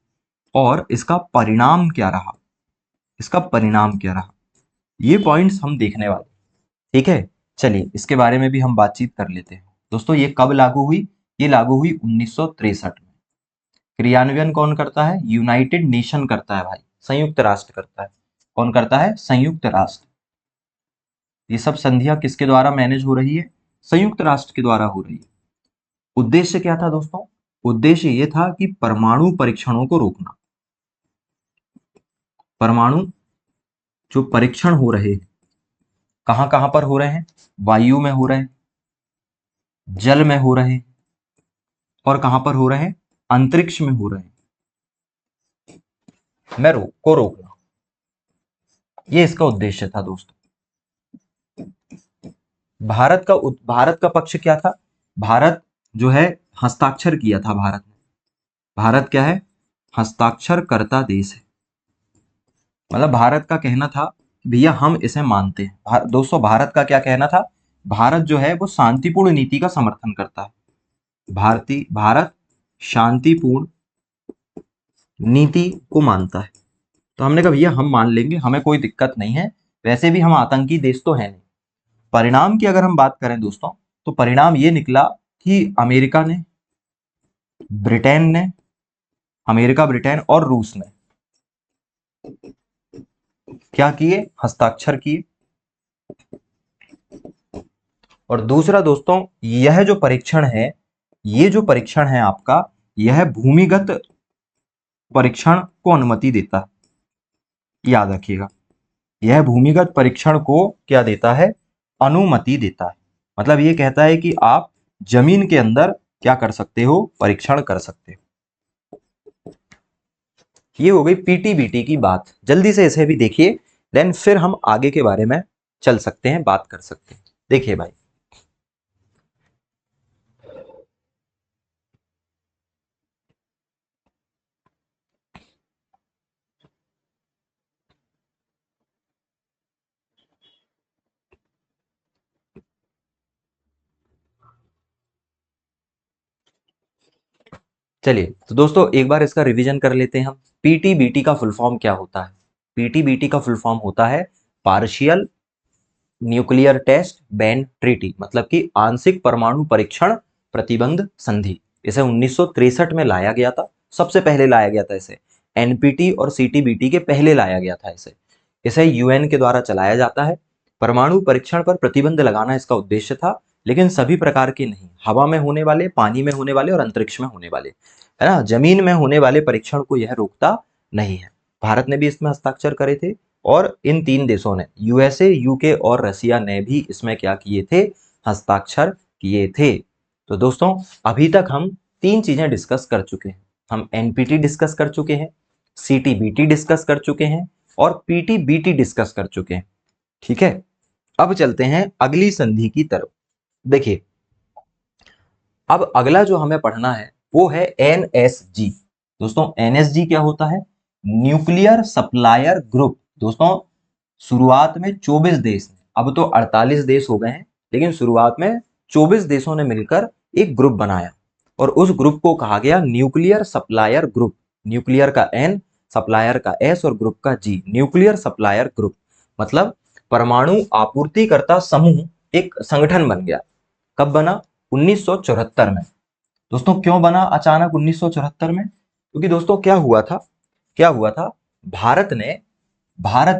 और इसका परिणाम क्या रहा, इसका परिणाम क्या रहा, ये पॉइंट्स हम देखने वाले। ठीक है। चलिए इसके बारे में भी हम बातचीत कर लेते हैं। दोस्तों, ये कब लागू हुई? ये लागू हुई 1963 में। क्रियान्वयन कौन करता है? यूनाइटेड नेशन करता है भाई, संयुक्त राष्ट्र करता है। कौन करता है? संयुक्त राष्ट्र। ये सब संधियां किसके द्वारा मैनेज हो रही है? संयुक्त राष्ट्र के द्वारा हो रही है। उद्देश्य क्या था दोस्तों? उद्देश्य ये था कि परमाणु परीक्षणों को रोकना। परमाणु जो परीक्षण हो रहे हैं, कहां कहां पर हो रहे हैं? वायु में हो रहे हैं, जल में हो रहे हैं, और कहां पर हो रहे हैं? अंतरिक्ष में हो रहे हैं। मैं को रोकना, ये इसका उद्देश्य था दोस्तों। भारत का पक्ष क्या था? भारत जो है हस्ताक्षर किया था भारत ने। भारत क्या है? हस्ताक्षर करता देश है। मतलब भारत का कहना था भैया हम इसे मानते हैं। दोस्तों, भारत का क्या कहना था? भारत जो है वो शांतिपूर्ण नीति का समर्थन करता है। भारत शांतिपूर्ण नीति को मानता है। तो हमने कहा भैया हम मान लेंगे, हमें कोई दिक्कत नहीं है, वैसे भी हम आतंकी देश तो है नहीं। परिणाम की अगर हम बात करें दोस्तों, तो परिणाम ये निकला कि ब्रिटेन ने अमेरिका, ब्रिटेन और रूस ने क्या किए? हस्ताक्षर किए। और दूसरा दोस्तों, यह जो परीक्षण है, ये जो परीक्षण है आपका, यह भूमिगत परीक्षण को अनुमति देता है। याद रखिएगा, यह भूमिगत परीक्षण को क्या देता है? अनुमति देता है। मतलब ये कहता है कि आप जमीन के अंदर क्या कर सकते हो? परीक्षण कर सकते हो। ये हो गई पीटीबीटी की बात। जल्दी से इसे भी देखिए, देन फिर हम आगे के बारे में चल सकते हैं, बात कर सकते हैं। देखिए भाई, चलिए तो दोस्तों एक बार इसका रिवीजन कर लेते हैं हम। पीटीबीटी का फुल फॉर्म क्या होता है? पीटीबीटी का फुल फॉर्म होता है partial nuclear test ban treaty, मतलब कि आंशिक परमाणु परीक्षण प्रतिबंध संधि। इसे 1963 में लाया गया था, सबसे पहले लाया गया था इसे। एनपीटी और सीटीबीटी के पहले लाया गया था इसे। इसे यूएन के द्वारा चलाया जाता है। परमाणु परीक्षण पर प्रतिबंध लगाना इसका उद्देश्य था, लेकिन सभी प्रकार के नहीं, हवा में होने वाले, पानी में होने वाले और अंतरिक्ष में होने वाले, है ना, जमीन में होने वाले परीक्षण को यह रोकता नहीं है। भारत ने भी इसमें हस्ताक्षर करे थे और इन 3 देशों ने, यूएसए, यूके और रसिया ने भी इसमें क्या किए थे? हस्ताक्षर किए थे। तो दोस्तों अभी तक हम 3 चीजें डिस्कस कर चुके हैं। हम एनपीटी डिस्कस कर चुके हैं, सीटीबीटी डिस्कस कर चुके हैं और पीटीबीटी डिस्कस कर चुके हैं। ठीक है, अब चलते हैं अगली संधि की तरफ। देखिए, अब अगला जो हमें पढ़ना है वो है एनएसजी। दोस्तों एनएसजी क्या होता है? Nuclear supplier group. दोस्तों शुरुआत में 24 देश, अब तो 48 देश हो गए हैं, लेकिन शुरुआत में 24 देशों ने मिलकर एक ग्रुप बनाया और उस ग्रुप को कहा गया न्यूक्लियर सप्लायर ग्रुप। न्यूक्लियर का एन, सप्लायर का एस और ग्रुप का जी, न्यूक्लियर सप्लायर ग्रुप। मतलब परमाणु आपूर्तिकर्ता समूह एक संगठन बन गया। कब बना? 1974 में। दोस्तों क्यों बना अचानक 1974 में? क्योंकि दोस्तों क्या हुआ था, भारत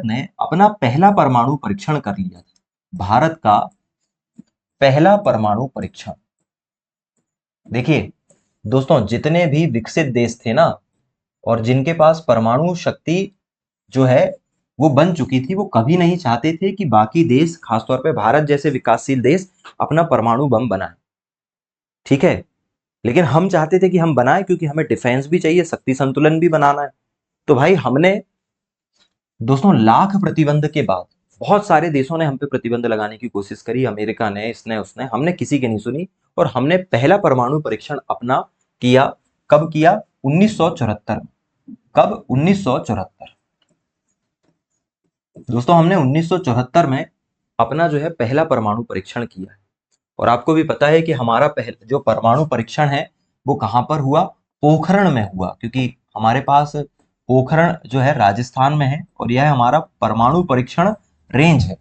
ने अपना पहला परमाणु परीक्षण कर लिया था। भारत का पहला परमाणु परीक्षण। देखिए दोस्तों, जितने भी विकसित देश थे ना, और जिनके पास परमाणु शक्ति जो है वो बन चुकी थी, वो कभी नहीं चाहते थे कि बाकी देश, खासतौर पे भारत जैसे विकासशील देश, अपना परमाणु बम बनाए। ठीक है, लेकिन हम चाहते थे कि हम बनाए, क्योंकि हमें डिफेंस भी चाहिए, शक्ति संतुलन भी बनाना है। तो भाई हमने दोस्तों लाख प्रतिबंध के बाद, बहुत सारे देशों ने हम पे प्रतिबंध लगाने की कोशिश करी, अमेरिका ने, इसने उसने, हमने किसी की नहीं सुनी और हमने पहला परमाणु परीक्षण अपना किया। कब किया? 1974 में। कब? 1974। दोस्तों हमने 1974 में अपना जो है पहला परमाणु परीक्षण किया है। और आपको भी पता है कि हमारा पहला जो परमाणु परीक्षण है वो कहां पर हुआ? पोखरण में हुआ, क्योंकि हमारे पास पोखरण जो है राजस्थान में है और यह हमारा परमाणु परीक्षण रेंज है।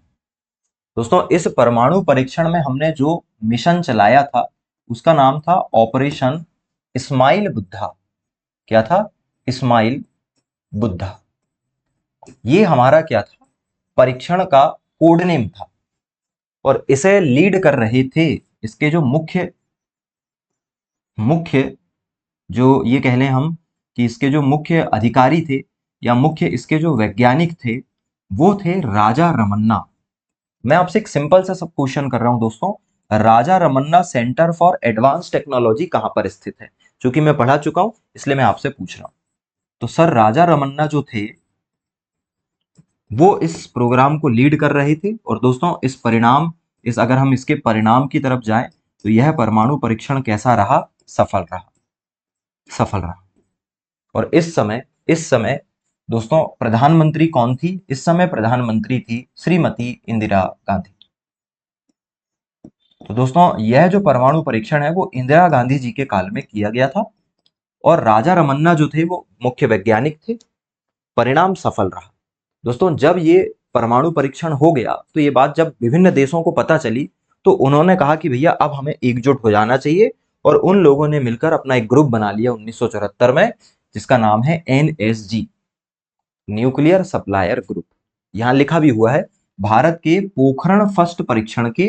दोस्तों इस परमाणु परीक्षण में हमने जो मिशन चलाया था उसका नाम था ऑपरेशन इस्माइल बुद्धा। क्या था? इस्माइल बुद्धा। ये हमारा क्या था? परीक्षण का कोड नेम था। और इसे लीड कर रहे थे, इसके जो मुख्य मुख्य जो ये कह लें हम कि इसके जो मुख्य अधिकारी थे या मुख्य इसके जो वैज्ञानिक थे वो थे राजा रमन्ना। मैं आपसे एक सिंपल सा सब क्वेश्चन कर रहा हूं दोस्तों, Raja Ramanna centre for advance technology कहां पर स्थित है? क्योंकि मैं पढ़ा चुका हूं इसलिए मैं आपसे पूछ रहा हूं। तो सर राजा रमन्ना जो थे वो इस प्रोग्राम को लीड कर रहे थे। और दोस्तों अगर हम इसके परिणाम की तरफ जाएं तो यह परमाणु परीक्षण कैसा रहा? सफल रहा। और इस समय दोस्तों प्रधानमंत्री कौन थी? इस समय प्रधानमंत्री थी श्रीमती इंदिरा गांधी। तो दोस्तों यह जो परमाणु परीक्षण है वो इंदिरा गांधी जी के काल में किया गया था और राजा रमन्ना जो थे वो मुख्य वैज्ञानिक थे। परिणाम सफल रहा। दोस्तों जब ये परमाणु परीक्षण हो गया तो ये बात जब विभिन्न देशों को पता चली तो उन्होंने कहा कि भैया अब हमें एकजुट हो जाना चाहिए। और उन लोगों ने मिलकर अपना एक ग्रुप बना लिया 1974 में, जिसका नाम है एनएसजी, न्यूक्लियर सप्लायर ग्रुप। यहां लिखा भी हुआ है भारत के पोखरण फर्स्ट परीक्षण के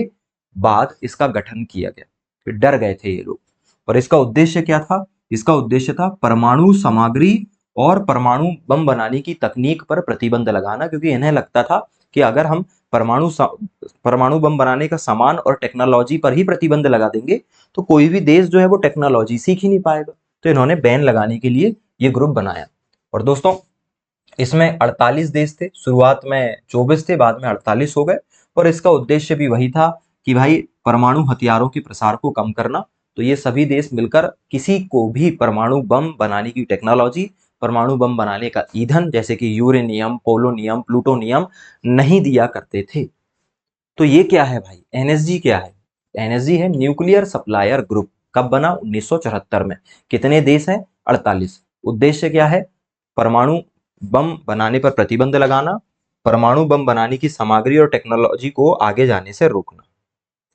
बाद इसका गठन किया गया। फिर डर गए थे ये लोग। और इसका उद्देश्य क्या था? इसका उद्देश्य था परमाणु सामग्री और परमाणु बम बनाने की तकनीक पर प्रतिबंध लगाना, क्योंकि इन्हें लगता था कि अगर हम परमाणु बम बनाने का सामान और टेक्नोलॉजी पर ही प्रतिबंध लगा देंगे तो कोई भी देश जो है वो टेक्नोलॉजी सीख ही नहीं पाएगा। तो इन्होंने बैन लगाने के लिए ये ग्रुप बनाया। और दोस्तों इसमें 48 देश थे, शुरुआत में 24 थे, बाद में 48 हो गए। और इसका उद्देश्य भी वही था कि भाई परमाणु हथियारों के प्रसार को कम करना। तो ये सभी देश मिलकर किसी को भी परमाणु बम बनाने की टेक्नोलॉजी, परमाणु बम बनाने का ईंधन जैसे कि यूरेनियम, पोलोनियम, प्लूटोनियम नहीं दिया करते थे। तो ये क्या है भाई? एनएसजी क्या है? एनएसजी है न्यूक्लियर सप्लायर ग्रुप। कब बना? 1974 में। कितने देश हैं? 48। उद्देश्य क्या है? परमाणु बम बनाने पर प्रतिबंध लगाना, परमाणु बम बनाने की सामग्री और टेक्नोलॉजी को आगे जाने से रोकना।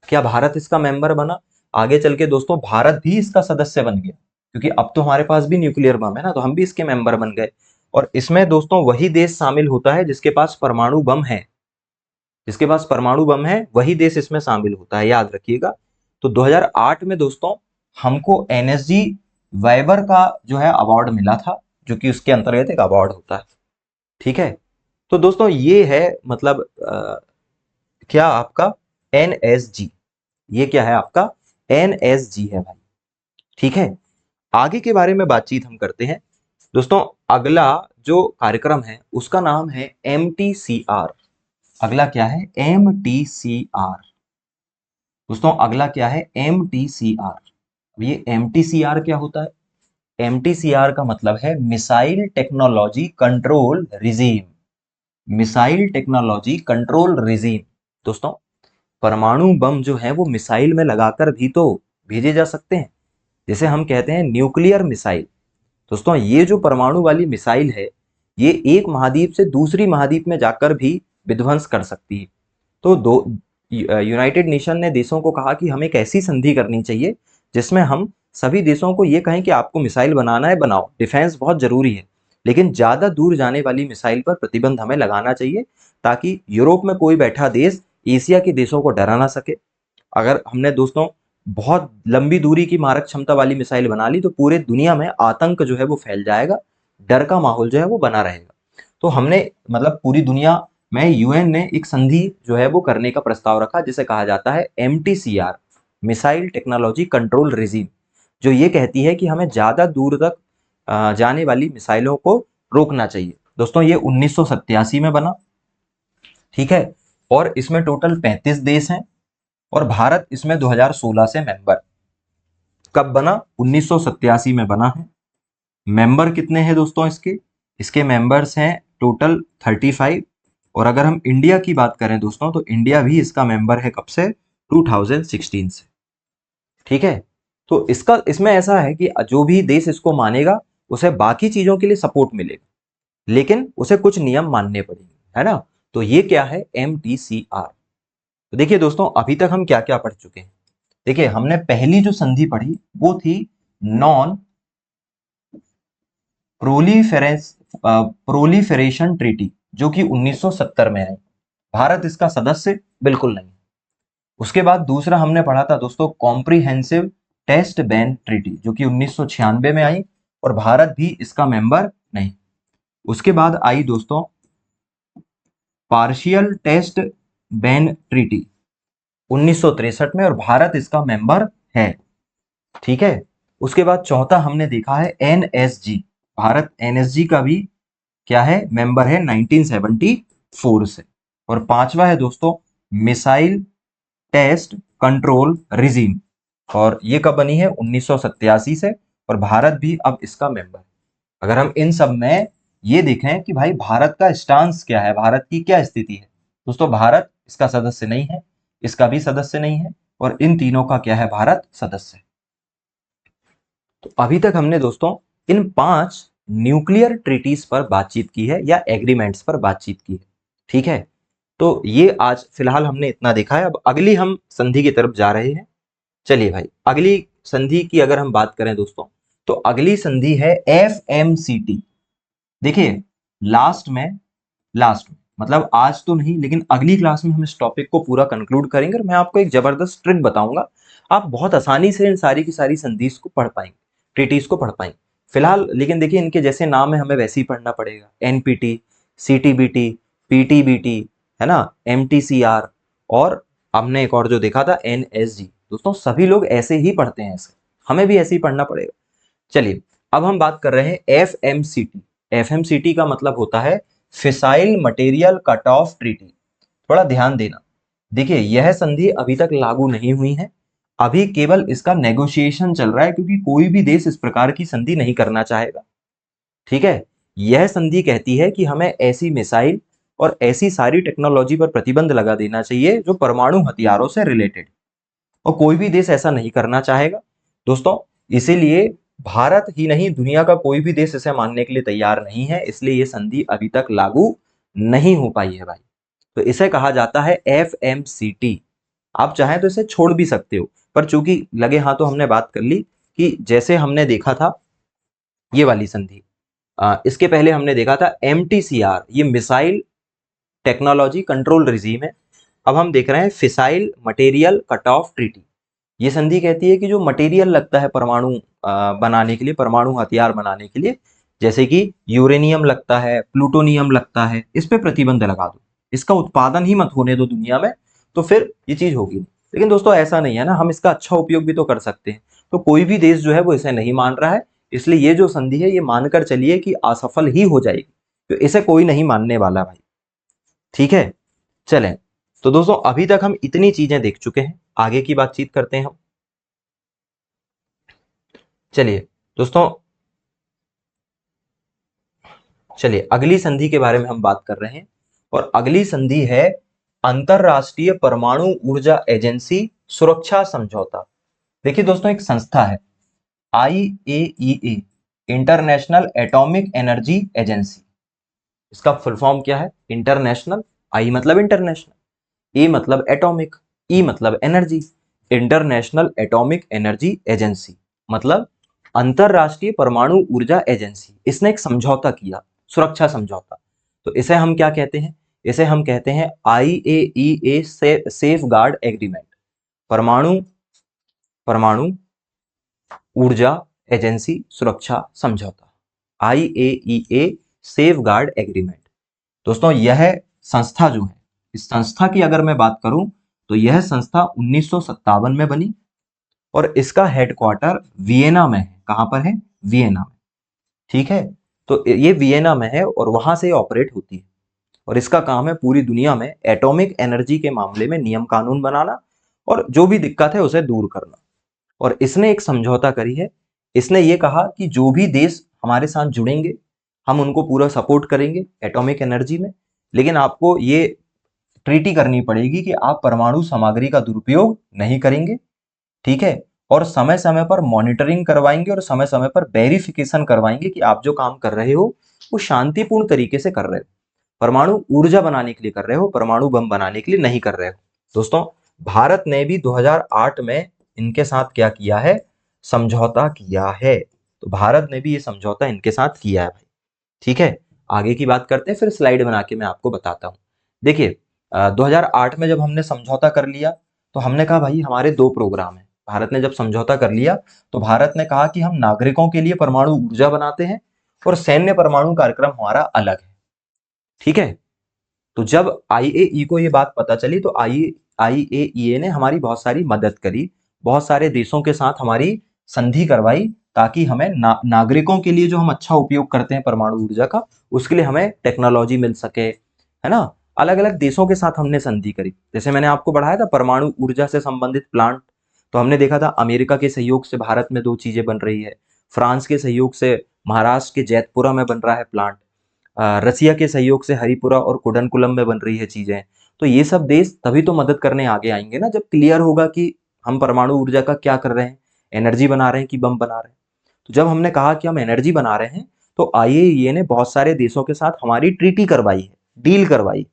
क्या भारत इसका मेंबर बना? आगे चल के दोस्तों भारत भी इसका सदस्य बन गया, क्योंकि अब तो हमारे पास भी न्यूक्लियर बम है ना, तो हम भी इसके मेंबर बन गए। और इसमें दोस्तों वही देश शामिल होता है जिसके पास परमाणु बम है। जिसके पास परमाणु बम है वही देश इसमें शामिल होता है, याद रखिएगा। तो 2008 में दोस्तों हमको एनएसजी वाइबर का जो है अवार्ड मिला था, जो कि उसके अंतर्गत एक अवार्ड होता है। ठीक है, तो दोस्तों ये है मतलब क्या आपका एनएसजी, ये क्या है आपका एनएसजी है भाई। ठीक है, आगे के बारे में बातचीत हम करते हैं दोस्तों। अगला जो कार्यक्रम है उसका नाम है एमटीसीआर। अगला क्या है? एमटीसीआर। दोस्तों अगला क्या है? एमटीसीआर। ये एमटीसीआर क्या होता है? एमटीसीआर का मतलब है missile technology control regime. Missile technology control regime. दोस्तों परमाणु बम जो है वो मिसाइल में लगाकर भी तो भेजे जा सकते हैं, जिसे हम कहते हैं न्यूक्लियर मिसाइल। दोस्तों ये जो परमाणु वाली मिसाइल है ये एक महाद्वीप से दूसरी महाद्वीप में जाकर भी विध्वंस कर सकती है। तो यूनाइटेड नेशन ने देशों को कहा कि हमें एक ऐसी संधि करनी चाहिए जिसमें हम सभी देशों को ये कहें कि आपको मिसाइल बनाना है बनाओ, डिफेंस बहुत जरूरी है, लेकिन ज्यादा दूर जाने वाली मिसाइल पर प्रतिबंध हमें लगाना चाहिए, ताकि यूरोप में कोई बैठा देश एशिया के देशों को डरा ना सके। अगर हमने दोस्तों बहुत लंबी दूरी की मारक क्षमता वाली मिसाइल बना ली तो पूरे दुनिया में आतंक जो है वो फैल जाएगा, डर का माहौल जो है वो बना रहेगा। तो हमने मतलब पूरी दुनिया में यूएन ने एक संधि जो है वो करने का प्रस्ताव रखा, जिसे कहा जाता है MTCR, missile technology control regime, जो ये कहती है कि हमें ज्यादा दूर तक जाने वाली मिसाइलों को रोकना चाहिए। दोस्तों ये 1987 में बना। ठीक है, और इसमें टोटल 35 देश हैं और भारत इसमें 2016 से मेंबर। कब बना? 1987 में बना है। मेंबर कितने हैं दोस्तों इसके? इसके मेंबर्स हैं टोटल 35। और अगर हम इंडिया की बात करें दोस्तों तो इंडिया भी इसका मेंबर है। कब से? 2016 से। ठीक है, तो इसमें ऐसा है कि जो भी देश इसको मानेगा उसे बाकी चीजों के लिए सपोर्ट मिलेगा, लेकिन उसे कुछ नियम मानने पड़ेंगे, है ना। तो ये क्या है? एमटीसीआर। तो देखिए दोस्तों अभी तक हम क्या क्या पढ़ चुके हैं। देखिए हमने पहली जो संधि पढ़ी वो थी नॉन प्रोलिफेरेशन ट्रीटी, जो कि 1970 में आई। भारत इसका सदस्य बिल्कुल नहीं। उसके बाद दूसरा हमने पढ़ा था दोस्तों कॉम्प्रिहेंसिव टेस्ट बैन ट्रीटी, जो कि 1996 में आई और भारत भी इसका मेंबर नहीं। उसके बाद आई दोस्तों पार्शियल टेस्ट बैन ट्रीटी 1963 में और भारत इसका मेंबर है। ठीक है, उसके बाद चौथा हमने देखा है एनएसजी। भारत एनएसजी का भी क्या है? मेंबर है 1974 से। और पांचवा है दोस्तों मिसाइल टेस्ट कंट्रोल रिजीम, और ये कब बनी है? 1987 से, और भारत भी अब इसका मेंबर है। अगर हम इन सब में ये देखें कि भाई भारत का स्टांस क्या है, भारत की क्या स्थिति है, दोस्तों भारत इसका सदस्य नहीं है, इसका भी सदस्य नहीं है, और इन तीनों का क्या है? भारत सदस्य है। तो अभी तक हमने दोस्तों इन 5 न्यूक्लियर ट्रीटीज पर बातचीत की है या एग्रीमेंट्स पर बातचीत की है। ठीक है, तो ये आज फिलहाल हमने इतना देखा है। अब अगली हम संधि की तरफ जा रहे हैं। चलिए भाई, अगली संधि की अगर हम बात करें दोस्तों तो अगली संधि है एफएमसीटी। देखिए लास्ट में मतलब आज तो नहीं, लेकिन अगली क्लास में हम इस टॉपिक को पूरा कंक्लूड करेंगे और मैं आपको एक जबरदस्त ट्रिक बताऊंगा। आप बहुत आसानी से इन सारी की सारी संधिस को पढ़ पाएंगे, ट्रीटीज को पढ़ पाएंगे। फिलहाल लेकिन देखिए इनके जैसे नाम है, हमें वैसे ही पढ़ना पड़ेगा। एनपीटी, सीटीबीटी, पीटीबीटी, है ना, एमटीसीआर, और हमने एक और जो देखा था एनएसजी। दोस्तों सभी लोग ऐसे ही पढ़ते हैं, ऐसे हमें भी ऐसे ही पढ़ना पड़ेगा। चलिए अब हम बात कर रहे हैं एफएमसीटी। एफएमसीटी का मतलब होता है fissile material cut off treaty. थोड़ा ध्यान देना, देखिए यह संधि अभी तक लागू नहीं हुई है, अभी केवल इसका नेगोशिएशन चल रहा है, क्योंकि कोई भी देश इस प्रकार की संधि नहीं करना चाहेगा। ठीक है, यह संधि कहती है कि हमें ऐसी मिसाइल और ऐसी सारी टेक्नोलॉजी पर प्रतिबंध लगा देना चाहिए जो परमाणु हथियारों से रिलेटेड, और कोई भी देश ऐसा नहीं करना चाहेगा दोस्तों। इसीलिए भारत ही नहीं, दुनिया का कोई भी देश इसे मानने के लिए तैयार नहीं है, इसलिए ये संधि अभी तक लागू नहीं हो पाई है भाई। तो इसे कहा जाता है FMCT। आप चाहें तो इसे छोड़ भी सकते हो, पर चूंकि लगे हाथों हमने बात कर ली कि जैसे हमने देखा था ये वाली संधि, इसके पहले हमने देखा था MTCR, ये मिसाइल टेक्नोलॉजी कंट्रोल रिजीम है। अब हम देख रहे हैं fissile material cut off treaty. ये संधि कहती है कि जो मटेरियल लगता है परमाणु बनाने के लिए, परमाणु हथियार बनाने के लिए, जैसे कि यूरेनियम लगता है, प्लूटोनियम लगता है, इस पे प्रतिबंध लगा दो, इसका उत्पादन ही मत होने दो दुनिया में, तो फिर ये चीज होगी। लेकिन दोस्तों ऐसा नहीं है ना, हम इसका अच्छा उपयोग भी तो कर सकते हैं। तो कोई भी देश जो है वो इसे नहीं मान रहा है, इसलिए ये जो संधि है ये मानकर चलिए कि असफल ही हो जाएगी, तो इसे कोई नहीं मानने वाला भाई। ठीक है, चलें। तो दोस्तों अभी तक हम इतनी चीजें देख चुके हैं, आगे की बातचीत करते हैं हम। चलिए दोस्तों, चलिए अगली संधि के बारे में हम बात कर रहे हैं, और अगली संधि है अंतरराष्ट्रीय परमाणु ऊर्जा एजेंसी सुरक्षा समझौता। देखिए दोस्तों, एक संस्था है IAEA, international atomic energy agency. इसका फुल फॉर्म क्या है? इंटरनेशनल, आई मतलब इंटरनेशनल, ए मतलब एटॉमिक, ई मतलब energy. International atomic energy agency मतलब अंतरराष्ट्रीय परमाणु ऊर्जा एजेंसी। इसने एक समझौता किया, सुरक्षा समझौता। तो इसे हम क्या कहते हैं? इसे हम कहते हैं IAEA सेफ गार्ड एग्रीमेंट, परमाणु परमाणु ऊर्जा एजेंसी सुरक्षा समझौता, IAEA सेफ गार्ड एग्रीमेंट। दोस्तों यह संस्था जो है, इस संस्था की अगर मैं बात करूं तो यह संस्था 1957 में बनी, और इसका हेडक्वार्टर वियना में है। कहां पर है? वियना में। ठीक है, तो ये वियना में है और वहां से ऑपरेट होती है, और इसका काम है पूरी दुनिया में एटॉमिक एनर्जी के मामले में नियम कानून बनाना, और जो भी दिक्कत है उसे दूर करना। और इसने एक समझौता करी है। इसने ये कहा कि जो भी देश हमारे साथ जुड़ेंगे, हम उनको पूरा सपोर्ट करेंगे एटॉमिक एनर्जी में, लेकिन आपको ये ट्रीटी करनी पड़ेगी कि आप परमाणु सामग्री का दुरुपयोग नहीं करेंगे। ठीक है, और समय समय पर मॉनिटरिंग करवाएंगे और समय समय पर वेरिफिकेशन करवाएंगे कि आप जो काम कर रहे हो वो शांतिपूर्ण तरीके से कर रहे हो, परमाणु ऊर्जा बनाने के लिए कर रहे हो, परमाणु बम बनाने के लिए नहीं कर रहे हो। दोस्तों भारत ने भी 2008 में इनके साथ क्या किया है? समझौता किया है। तो भारत ने भी ये समझौता इनके साथ किया है भाई। ठीक है, आगे की बात करते हैं, फिर स्लाइड बना के मैं आपको बताता हूँ। देखिए 2008 में जब हमने समझौता कर लिया, तो हमने कहा भाई हमारे दो प्रोग्राम है। भारत ने जब समझौता कर लिया तो भारत ने कहा कि हम नागरिकों के लिए परमाणु ऊर्जा बनाते हैं, और सैन्य परमाणु कार्यक्रम हमारा अलग है। ठीक है, तो जब IAEA को ये बात पता चली तो IAEA ने हमारी बहुत सारी मदद करी, बहुत सारे देशों के साथ हमारी संधि करवाई, ताकि हमें नागरिकों के लिए जो हम अच्छा उपयोग करते हैं परमाणु ऊर्जा का, उसके लिए हमें टेक्नोलॉजी मिल सके, है ना। अलग अलग देशों के साथ हमने संधि करी। जैसे मैंने आपको बढ़ाया था परमाणु ऊर्जा से संबंधित प्लांट, तो हमने देखा था अमेरिका के सहयोग से भारत में 2 चीजें बन रही है, फ्रांस के सहयोग से महाराष्ट्र के जैतपुरा में बन रहा है प्लांट, रसिया के सहयोग से हरिपुरा और कुडनकुलम में बन रही है चीजें। तो ये सब देश तभी तो मदद करने आगे आएंगे ना, जब क्लियर होगा कि हम परमाणु ऊर्जा का क्या कर रहे हैं, एनर्जी बना रहे हैं कि बम बना रहे हैं। तो जब हमने कहा कि हम एनर्जी बना रहे हैं, तो IAEA ने बहुत सारे देशों के साथ हमारी ट्रीटी करवाई है, डील करवाई।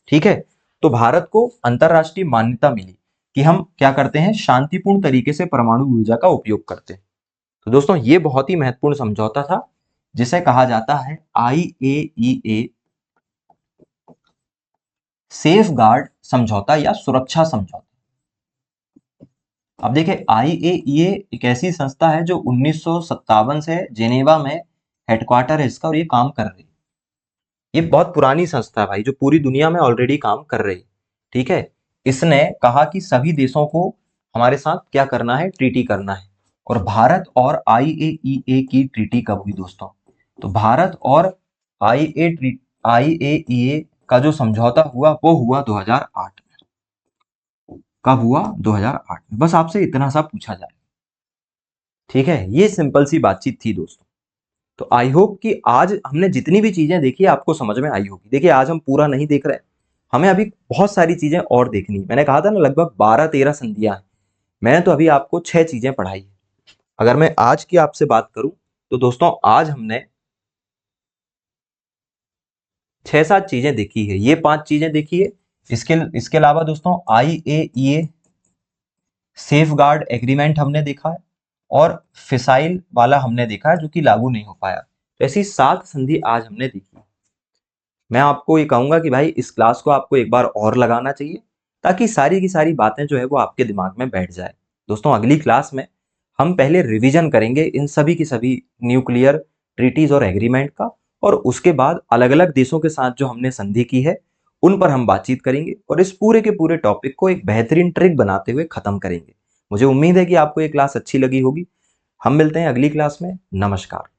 ठीक है, तो भारत को अंतरराष्ट्रीय मान्यता मिली कि हम क्या करते हैं, शांतिपूर्ण तरीके से परमाणु ऊर्जा का उपयोग करते हैं। तो दोस्तों ये बहुत ही महत्वपूर्ण समझौता था, जिसे कहा जाता है IAEA सेफ गार्ड समझौता या सुरक्षा समझौता। अब देखिए IAEA एक ऐसी संस्था है जो 1957 से जेनेवा में हेडक्वार्टर है इसका, और ये काम कर रही है। ये बहुत पुरानी संस्था है भाई, जो पूरी दुनिया में ऑलरेडी काम कर रही है। ठीक है, इसने कहा कि सभी देशों को हमारे साथ क्या करना है, ट्रीटी करना है। और भारत और IAEA की ट्रीटी कब हुई दोस्तों? तो भारत और IAEA का जो समझौता हुआ वो हुआ 2008 में। कब हुआ? 2008 में। बस आपसे इतना सा पूछा जाए। ठीक है, ये सिंपल सी बातचीत थी दोस्तों। तो आई होप कि आज हमने जितनी भी चीजें देखी आपको समझ में आई होगी। देखिए आज हम पूरा नहीं देख रहे हैं, हमें अभी बहुत सारी चीजें और देखनी है। मैंने कहा था ना लगभग 12-13 संधियां हैं, मैंने तो अभी आपको 6 चीजें पढ़ाई है। अगर मैं आज की आपसे बात करूं तो दोस्तों आज हमने 6-7 चीजें देखी है। ये 5 चीजें देखी है। इसके इसके अलावा दोस्तों IAEA सेफ गार्ड एग्रीमेंट हमने देखा है और फिसाइल वाला हमने देखा है जो कि लागू नहीं हो पाया। तो ऐसी 7 संधि आज हमने देखी। मैं आपको ये कहूंगा कि भाई इस क्लास को आपको एक बार और लगाना चाहिए ताकि सारी की सारी बातें जो है वो आपके दिमाग में बैठ जाए। दोस्तों अगली क्लास में हम पहले रिवीजन करेंगे इन सभी की सभी न्यूक्लियर ट्रीटीज और एग्रीमेंट का, और उसके बाद अलग अलग देशों के साथ जो हमने संधि की है उन पर हम बातचीत करेंगे और इस पूरे के पूरे टॉपिक को एक बेहतरीन ट्रिक बनाते हुए खत्म करेंगे। मुझे उम्मीद है कि आपको ये क्लास अच्छी लगी होगी। हम मिलते हैं अगली क्लास में। नमस्कार।